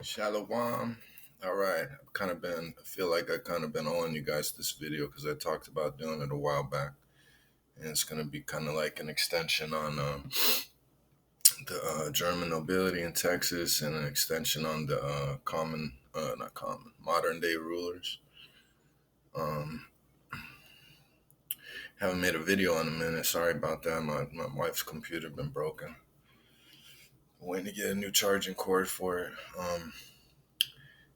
Shalom. All right. I feel like I kind of been owing you guys this video because I talked about doing it a while back. And it's going to be kind of like an extension on the German nobility in Texas and an extension on the modern day rulers. Um, haven't made a video in a minute. Sorry about that. My wife's computer been broken. Waiting to get a new charging cord for it.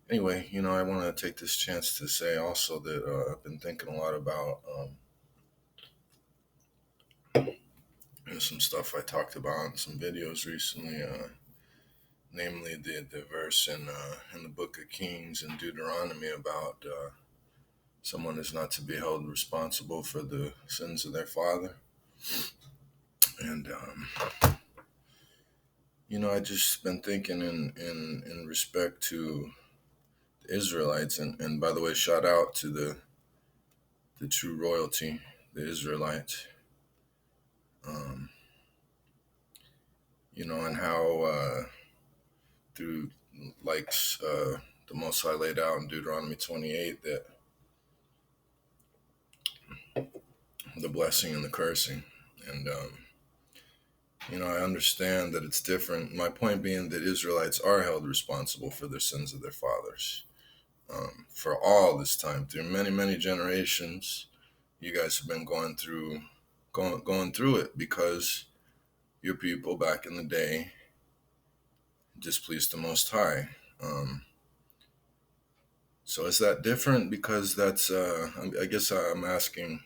Anyway, I want to take this chance to say also that I've been thinking a lot about some stuff I talked about in some videos recently, namely the verse in the Book of Kings and Deuteronomy about someone is not to be held responsible for the sins of their father. And I just been thinking in respect to the Israelites, and by the way, shout out to the true royalty, the Israelites. Um, and how through the Most High laid out in Deuteronomy 28 that the blessing and the cursing. And, I understand that it's different. My point being that Israelites are held responsible for their sins of their fathers. For all this time, through many, many generations, you guys have been going through it because your people back in the day displeased the Most High. So is that different? Because that's, I guess I'm asking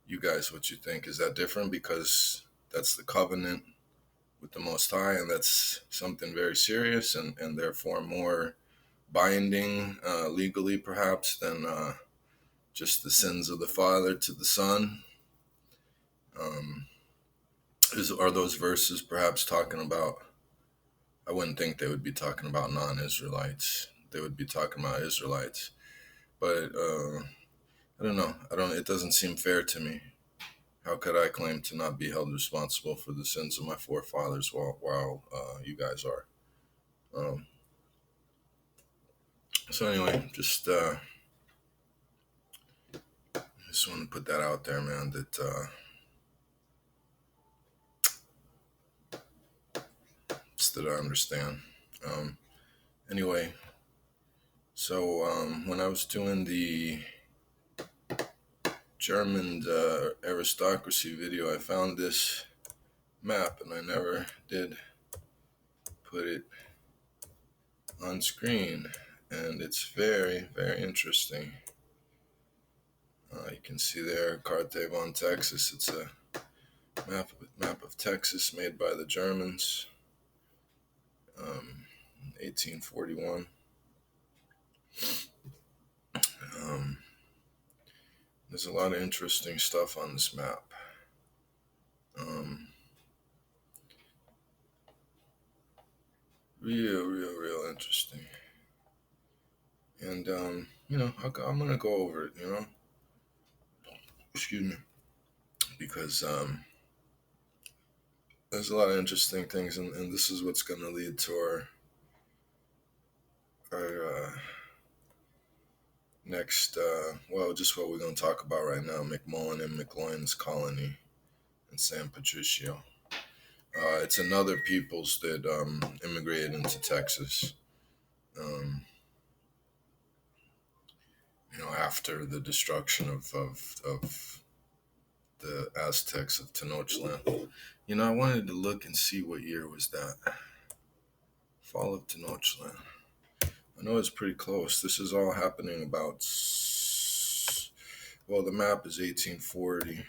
you guys what you think. Is that different because that's the covenant with the Most High and that's something very serious and therefore more binding legally perhaps than just the sins of the father to the son? Are those verses perhaps talking about, I wouldn't think they would be talking about non-Israelites. They would be talking about Israelites. But I don't know. It doesn't seem fair to me. How could I claim to not be held responsible for the sins of my forefathers while you guys are? So anyway, just want to put that out there, man. That I understand. Anyway, so when I was doing the German aristocracy video, I found this map, and I never did put it on screen, and it's very, very interesting. You can see there, Carte von Texas. It's a map of Texas made by the Germans, 1841. There's a lot of interesting stuff on this map. Real interesting. And, I'm going to go over it, excuse me, because there's a lot of interesting things, and this is what's going to lead to our next, just what we're going to talk about right now, Mcmullen and Mclean's colony in San Patricio. It's another peoples that immigrated into Texas, after the destruction of the Aztecs of Tenochtitlan. I wanted to look and see what year was that. Fall of Tenochtitlan. I know it's pretty close. This is all happening about, the map is 1840.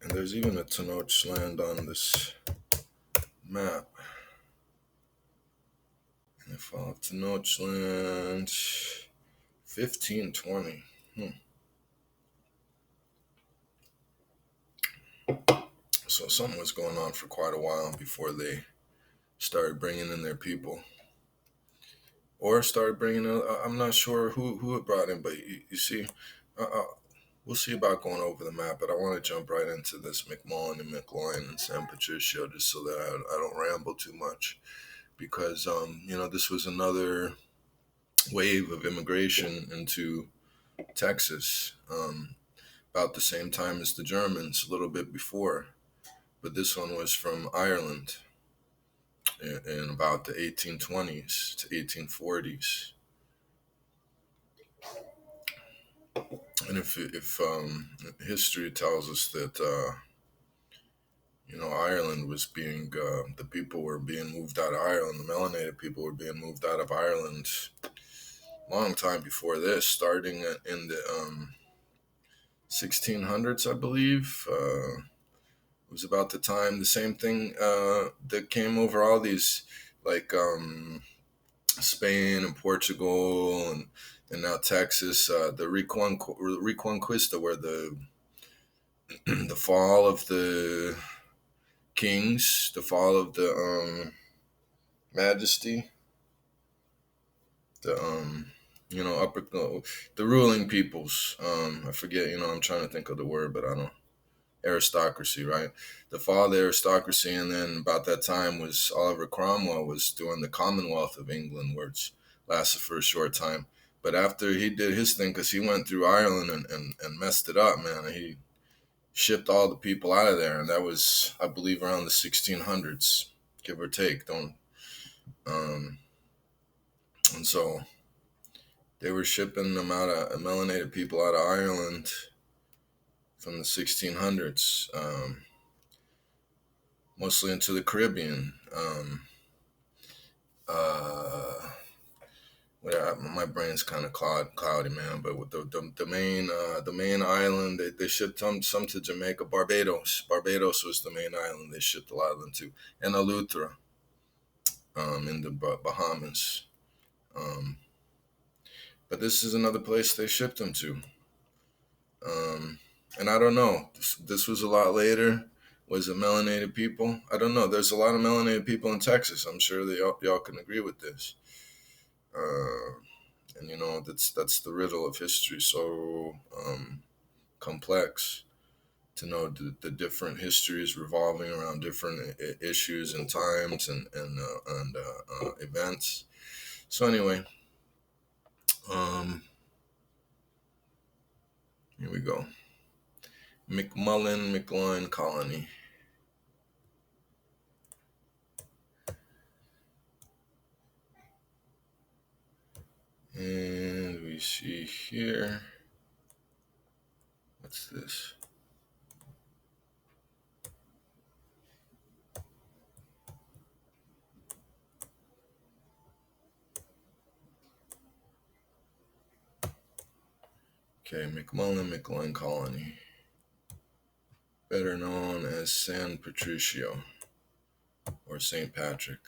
And there's even a Tenochtitlan on this map. And the fall of Tenochtitlan, 1520. So something was going on for quite a while before they started bringing in their people. Or started bringing in, I'm not sure who it brought in, but you see, we'll see about going over the map, but I want to jump right into this Mcmullen and Mclean and San Patricio just so that I don't ramble too much. because this was another wave of immigration into Texas, about the same time as the Germans, a little bit before, but this one was from Ireland in about the 1820s to 1840s. And if history tells us that Ireland was being the people were being moved out of Ireland, the melanated people were being moved out of Ireland long time before this, starting in the 1600s, I believe. It was about the time, the same thing that came over all these, like Spain and Portugal and now Texas, the Reconquista, where the the fall of the kings, the fall of the majesty, the upper the ruling peoples. I forget. I'm trying to think of the word, but I don't. Aristocracy, right? The fall of the aristocracy, and then about that time was Oliver Cromwell was doing the Commonwealth of England, which lasted for a short time. But after he did his thing, because he went through Ireland and messed it up, man, he shipped all the people out of there, and that was, I believe, around the 1600s, give or take. Don't, um, and so they were shipping them out of melanated people out of Ireland from the 1600s. Mostly into the Caribbean. My brain's kind of cloudy, man. But with the main island, they shipped some to Jamaica. Barbados was the main island. They shipped a lot of them to, and Eleuthera, in the Bahamas. But this is another place they shipped them to. And I don't know. This was a lot later. Was it melanated people? I don't know. There's a lot of melanated people in Texas. I'm sure that y'all can agree with this. And that's the riddle of history. So complex to know the different histories revolving around different issues and times and events. So anyway, here we go. Mcmullen colony. And we see here, what's this? Okay, Mcmullen colony, better known as San Patricio or St. Patrick.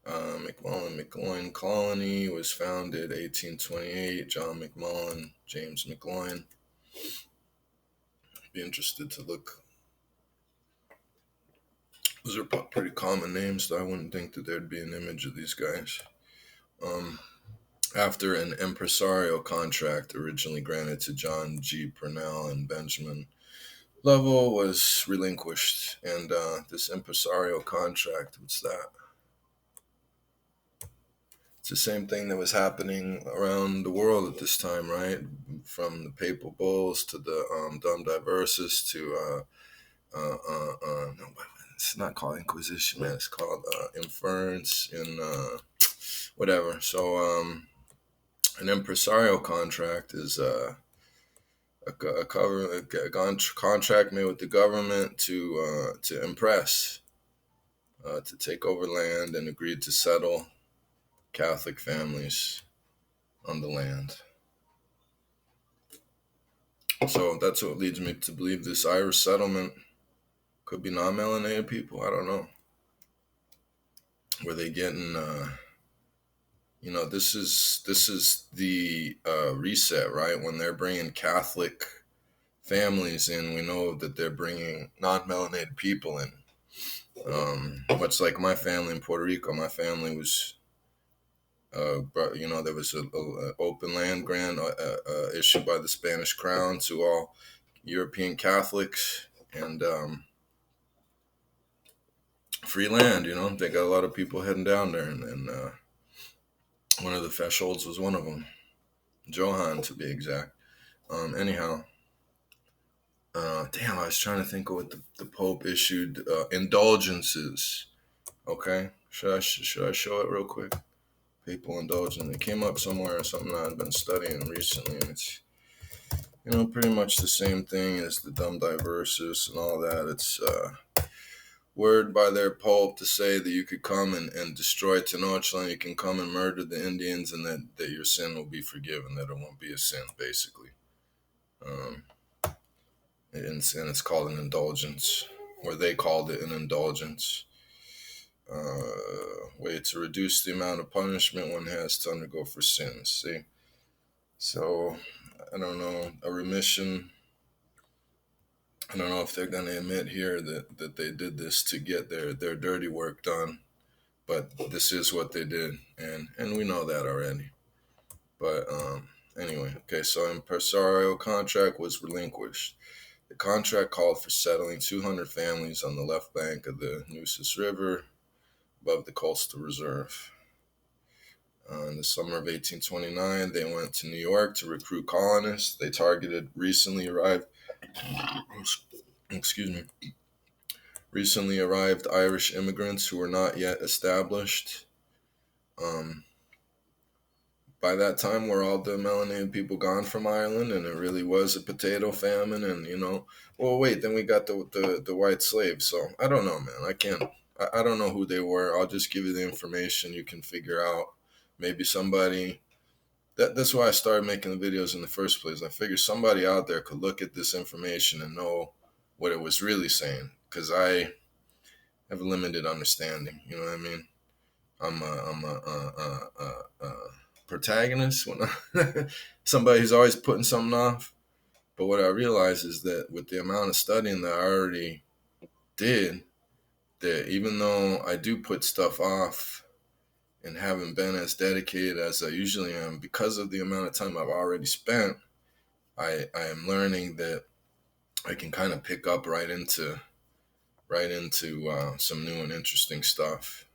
Mcmullen colony was founded 1828. John Mcmullen, James Mclean. Be interested to look. Those are pretty common names, though I wouldn't think that there'd be an image of these guys. After an Impresario Contract originally granted to John G. Purnell and Benjamin Lovell was relinquished, and this Impresario Contract, what's that? It's the same thing that was happening around the world at this time, right? From the papal bulls to the Dum Diversus to no, it's not called Inquisition, man. It's called inference in whatever. So an Impresario Contract is a contract made with the government to impress, to take over land and agreed to settle Catholic families on the land. So that's what leads me to believe this Irish settlement could be non-melanated people. I don't know. Were they getting, this is the reset, right? When they're bringing Catholic families in, we know that they're bringing non-melanated people in. Much like my family in Puerto Rico, my family was, there was a open land grant issued by the Spanish Crown to all European Catholics, and free land. They got a lot of people heading down there, and one of the thresholds was one of them, Johann to be exact. Anyhow, damn, I was trying to think of what the Pope issued indulgences. Okay, should I show it real quick? Papal indulgence. It came up somewhere, something I've been studying recently, and it's pretty much the same thing as the Dum Diversus and all that. It's word by their Pope to say that you could come and destroy Tenochtitlan, you can come and murder the Indians, and that your sin will be forgiven, that it won't be a sin, basically. Um, and it's called an indulgence, or they called it an indulgence. Way to reduce the amount of punishment one has to undergo for sins. See, so I don't know, a remission. I don't know if they're going to admit here that they did this to get their dirty work done, but this is what they did, and we know that already. But anyway, okay, so Impresario Contract was relinquished. The contract called for settling 200 families on the left bank of the Nueces River above the coastal reserve. In the summer of 1829, they went to New York to recruit colonists. They targeted recently arrived Irish immigrants who were not yet established. Um, by that time, were all the melanated people gone from Ireland, and it really was a potato famine? And well, wait, then we got the white slaves. So I don't know, man. I don't know who they were. I'll just give you the information. You can figure out. Maybe somebody. That's why I started making the videos in the first place. I figured somebody out there could look at this information and know what it was really saying, because I have a limited understanding. You know what I mean? I'm a protagonist when somebody who's always putting something off. But what I realize is that with the amount of studying that I already did, that even though I do put stuff off and haven't been as dedicated as I usually am, because of the amount of time I've already spent, I am learning that I can kind of pick up right into some new and interesting stuff.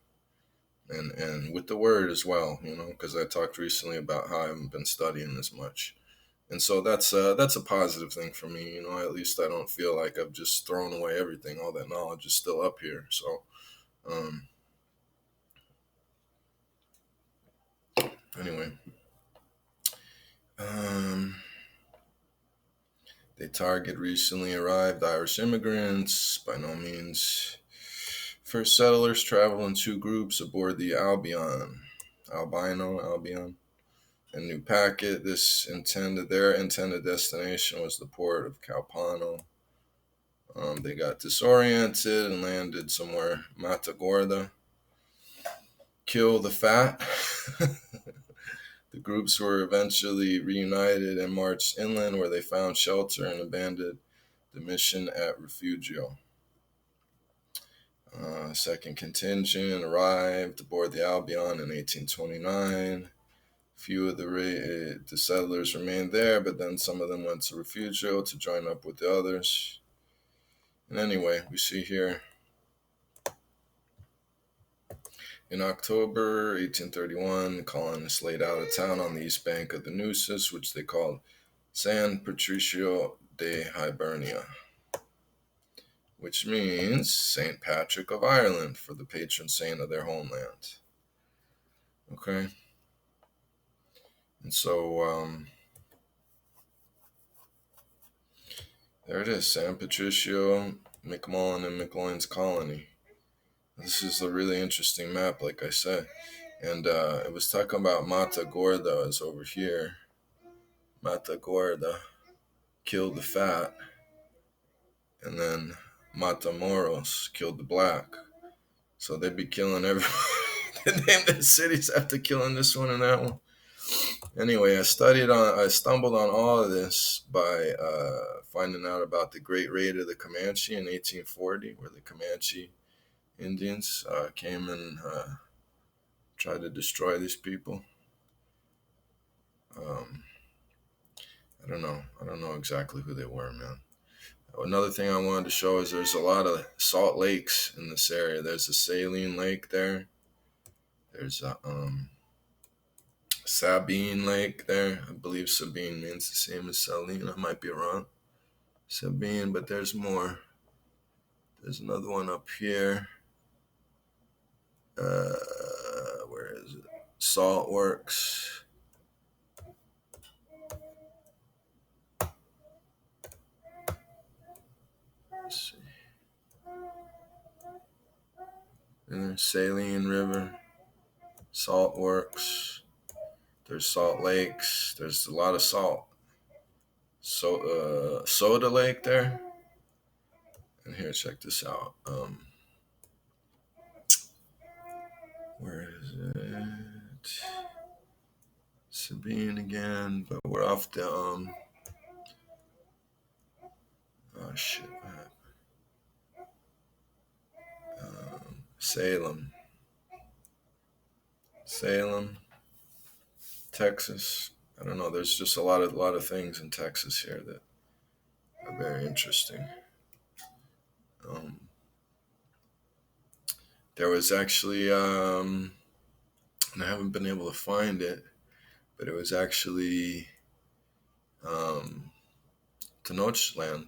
And with the word as well, because I talked recently about how I haven't been studying as much, and so that's a positive thing for me. At least I don't feel like I've just thrown away everything. All that knowledge is still up here. So, anyway, they target recently arrived Irish immigrants. By no means. First settlers travel in two groups aboard the Albion. A new packet. Their intended destination was the port of Calpano. They got disoriented and landed somewhere Matagorda. Kill the fat. The groups were eventually reunited and marched inland, where they found shelter and abandoned the mission at Refugio. Second contingent arrived aboard the Albion in 1829. Few of the settlers remained there, but then some of them went to Refugio to join up with the others. And anyway, we see here in October 1831, the colonists laid out a town on the east bank of the Nueces, which they called San Patricio De Hibernia, which means St. Patrick of Ireland, for the patron saint of their homeland. Okay. And so there it is, San Patricio, Mcmullen, and Mclean's colony. This is a really interesting map, like I said. And it was talking about Matagorda is over here. Matagorda killed the fat. And then Matamoros killed the black. So they'd be killing everybody. They named their cities after killing this one and that one. Anyway, I stumbled on all of this by finding out about the Great Raid of the Comanche in 1840, where the Comanche Indians came and tried to destroy these people. I don't know exactly who they were, man. Another thing I wanted to show is there's a lot of salt lakes in this area. There's a saline lake there. There's a Sabine Lake there. I believe Sabine means the same as Saline. I might be wrong. Sabine, but there's more. There's another one up here. Where is it? Salt Works. Let's see. And there's Saline River, Salt Works. There's Salt Lakes. There's a lot of salt. So, Soda Lake there. And here, check this out. Where is it? Sabine again, but we're off the oh shit, Salem, Texas. I don't know. There's just a lot of things in Texas here that are very interesting. There was actually, and I haven't been able to find it, but it was actually Tenochtitlan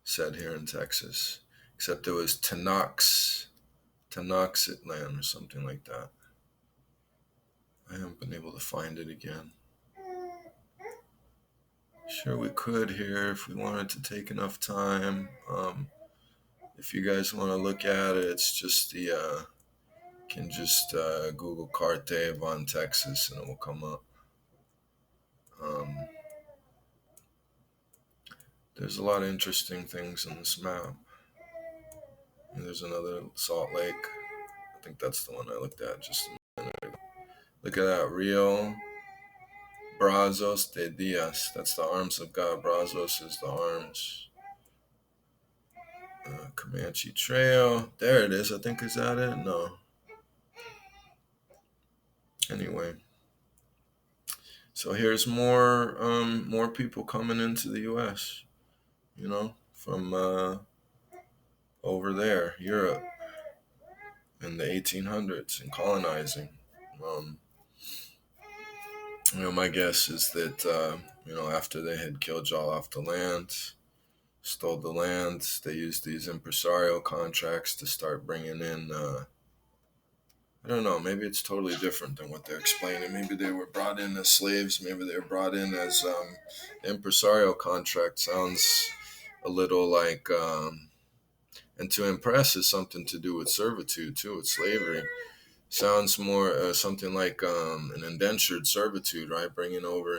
said here in Texas, except it was Tenochtitlan or something like that. I haven't been able to find it again. Sure, we could here if we wanted to take enough time. If you guys want to look at it, it's just the can just Google Carte von Texas and it will come up. There's a lot of interesting things in this map. And there's another Salt Lake. I think that's the one I looked at just a minute ago. Look at that, Rio Brazos de Diaz. That's the arms of God. Brazos is the arms. Comanche Trail. There it is. I think, is that it? No. Anyway. So here's more people coming into the U.S., from over there, Europe, in the 1800s and colonizing. My guess is that, after they had killed y'all off the land, stole the land, they used these Impresario contracts to start bringing in, I don't know, maybe it's totally different than what they're explaining. Maybe they were brought in as slaves. Maybe they were brought in as Impresario contract sounds a little like, and to impress is something to do with servitude too, with slavery. Sounds more something like an indentured servitude, right? Bringing over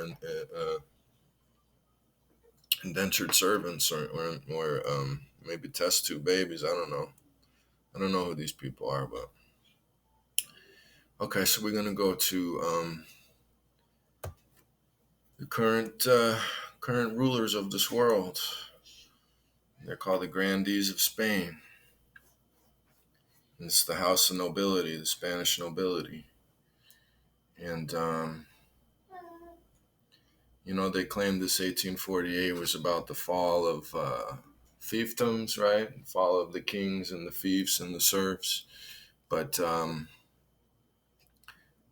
indentured servants or maybe test tube babies. I don't know. I don't know who these people are, but okay. So we're gonna go to the current rulers of this world. They're called the Grandees of Spain. And it's the House of Nobility, the Spanish nobility, and they claimed this 1848 was about the fall of fiefdoms, right? Fall of the kings and the fiefs and the serfs. But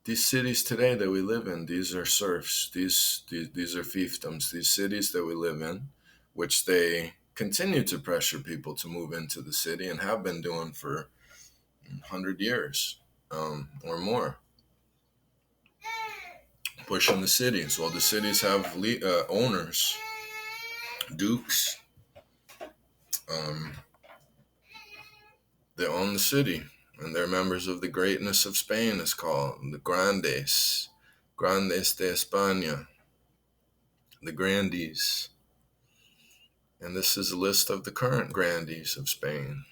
these cities today that we live in, these are serfs. These are fiefdoms. These cities that we live in, which they continue to pressure people to move into the city and have been doing for 100 years or more. Pushing the cities. Well, the cities have owners, dukes. They own the city, and they're members of the greatness of Spain. It's called the Grandes de España, the Grandees. And this is a list of the current Grandees of Spain.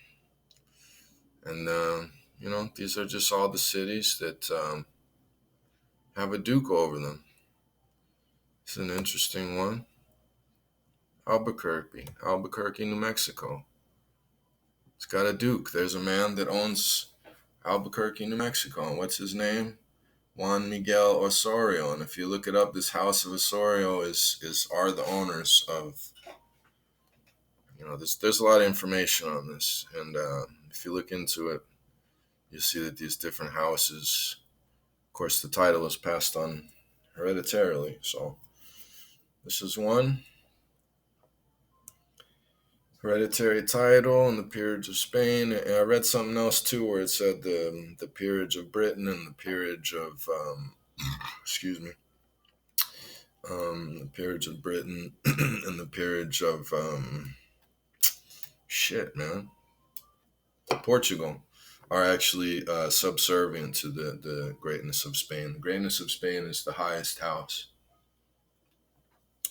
And these are just all the cities that have a duke over them. It's an interesting one. Albuquerque, New Mexico. It's got a duke. There's a man that owns Albuquerque, New Mexico. And what's his name? Juan Miguel Osorio. And if you look it up, this House of Osorio are the owners of there's a lot of information on this, and if you look into it, you see that these different houses, of course, the title is passed on hereditarily. So this is one hereditary title in the peerage of Spain. And I read something else too, where it said the peerage of Britain and the peerage of excuse me, the peerage of Britain and the peerage of shit, man, Portugal are actually subservient to the greatness of Spain. The greatness of Spain is the highest house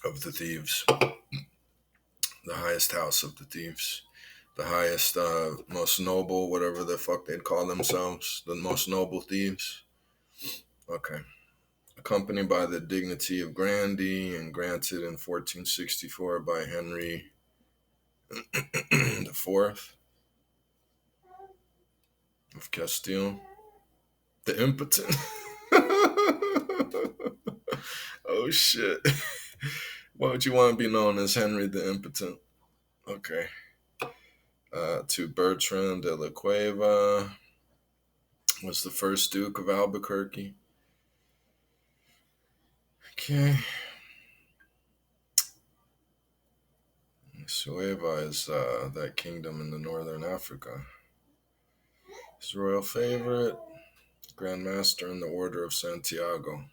of the thieves, the highest house of the thieves, the highest, most noble, whatever the fuck they'd call themselves, the most noble thieves. Okay. Accompanied by the dignity of grandee and granted in 1464 by Henry the Fourth of Castile, the impotent. Oh shit. Why would you want to be known as Henry the Impotent? Okay. To Bertrand de la Cueva, was the first Duke of Albuquerque. Okay. Sueva is that kingdom in the northern Africa. His royal favorite, Grand Master in the Order of Santiago.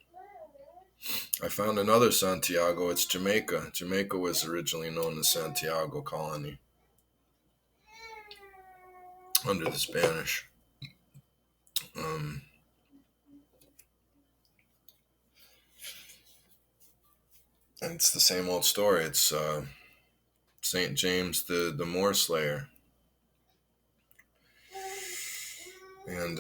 I found another Santiago. It's Jamaica. Jamaica was originally known as Santiago Colony under the Spanish. And it's the same old story. It's St. James the Moor Slayer. And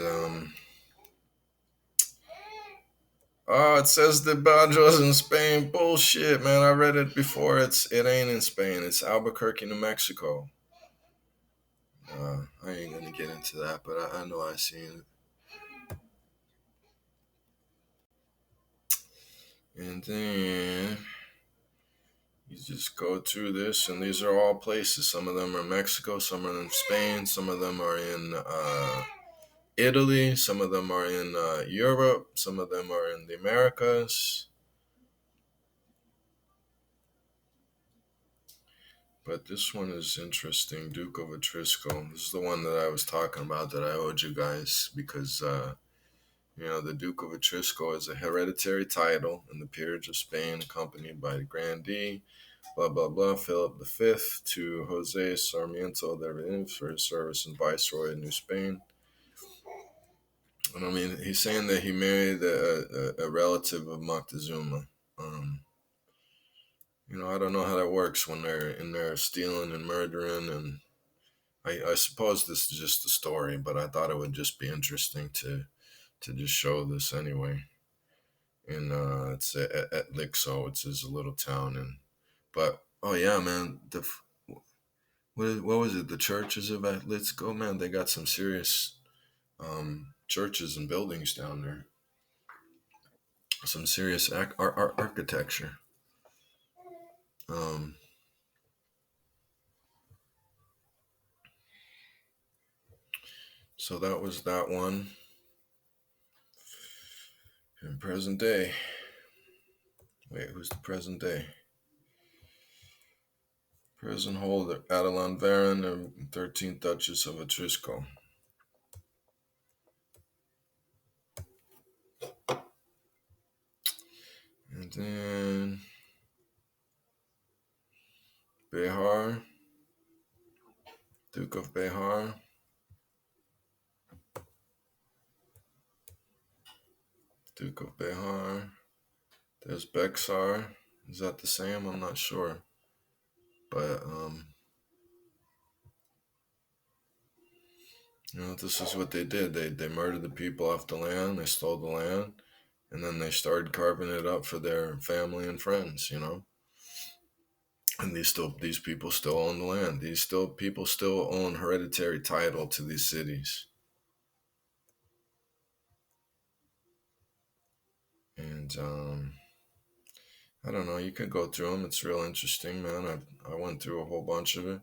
oh, it says the Bajo's in Spain. Bullshit, man. I read it before. It ain't in Spain. It's Albuquerque, New Mexico. I ain't gonna get into that, but I know I seen it. And then you just go through this, and these are all places. Some of them are Mexico, some are in Spain, some of them are in Italy, some of them are in Europe, some of them are in the Americas. But this one is interesting, Duke of Atrisco. This is the one that I was talking about that I owed you guys because, the Duke of Atrisco is a hereditary title in the peerage of Spain, accompanied by the grandee, blah, blah, blah, Philip V to Jose Sarmiento de Benítez for his service in Viceroy in New Spain. And I mean, he's saying that he married a relative of Moctezuma. I don't know how that works when they're in there stealing and murdering. And I suppose this is just a story, but I thought it would just be interesting to just show this anyway. And it's at Lixo. It's his little town. But oh yeah, man, what was it? The churches of Atletico, man, they got some serious churches and buildings down there. Some serious architecture. So that was that one. In present day. Wait, who's the present day? Present holder, Adeline Varon, and 13th Duchess of Atrisco. And then Behar, Duke of Behar. Duke of Behar. There's Bexar. Is that the same? I'm not sure. But, this is what they did. They murdered the people off the land. They stole the land. And then they started carving it up for their family and friends, And these people still own the land. People still own hereditary title to these cities. And I don't know. You could go through them. It's real interesting, man. I went through a whole bunch of it.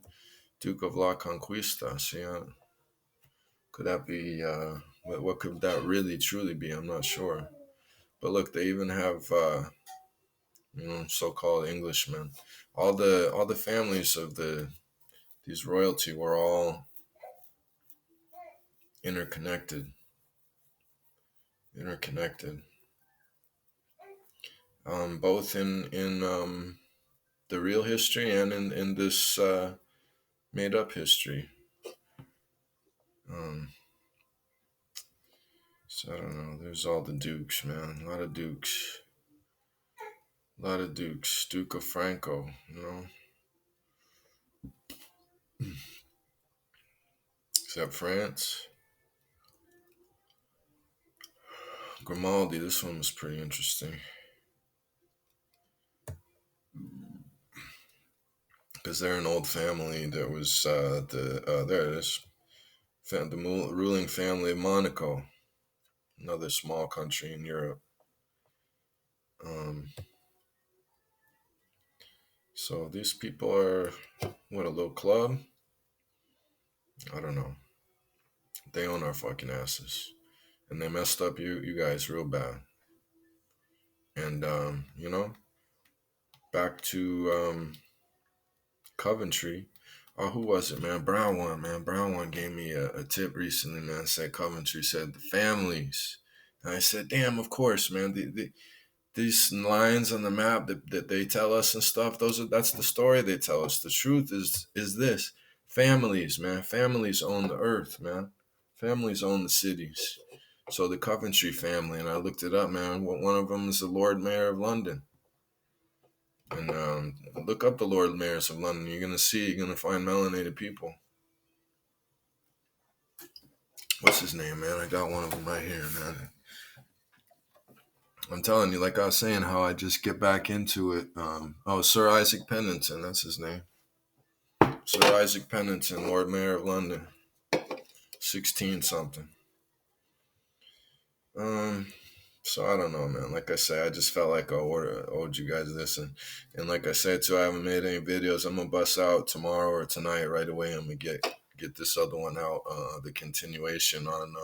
Duke of La Conquista. See, could that be? What could that really truly be? I'm not sure. But look, they even have so-called Englishmen. All the families of these royalty were all interconnected. Interconnected. Both in the real history and in this made up history. Um, so I don't know. There's all the dukes, man. A lot of dukes. A lot of dukes. Duke of Franco, Except France. Grimaldi, this one was pretty interesting. Because they're an old family that was there it is. The ruling family of Monaco, another small country in Europe. So these people are, what, a little club? I don't know. They own our fucking asses. And they messed up you guys real bad. And, back to Coventry. Oh, who was it, man? Brown one gave me a tip recently, man. Said Coventry said the families. And I said, damn, of course, man. These lines on the map that they tell us and stuff, that's the story they tell us. The truth is this. Families, man. Families own the earth, man. Families own the cities. So the Coventry family, and I looked it up, man. One of them is the Lord Mayor of London. And look up the Lord Mayors of London. You're gonna find melanated people. What's his name, man? I got one of them right here, man. I'm telling you, like I was saying, how I just get back into it. Sir Isaac Pennington, that's his name. Sir Isaac Pennington, Lord Mayor of London, 16 something. So I don't know, man. Like I say, I just felt like I owed you guys this, and like I said too, I haven't made any videos. I'm gonna bust out tomorrow or tonight right away. I'm gonna get this other one out, the continuation on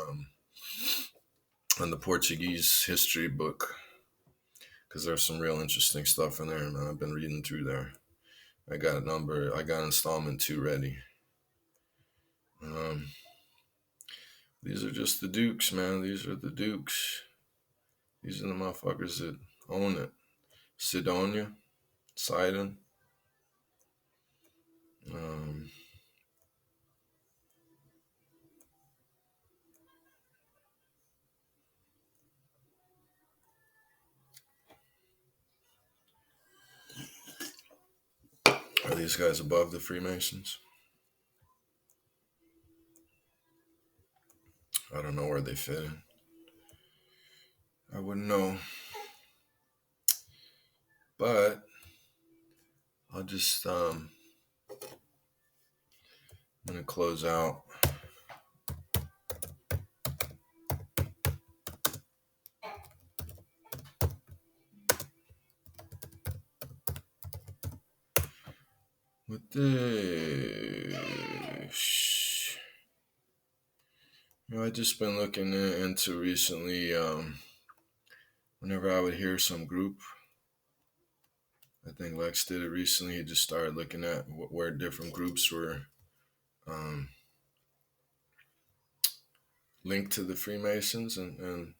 the Portuguese history book, because there's some real interesting stuff in there, man. I've been reading through there. I got installment 2 ready. These are just the dukes, man. These are the dukes. These are the motherfuckers that own it. Sidonia, Sidon. Are these guys above the Freemasons? I don't know where they fit in. I wouldn't know. But I'll just I'm gonna close out with this. I just been looking into recently. Whenever I would hear some group, I think Lex did it recently. He just started looking at where different groups were linked to the Freemasons, and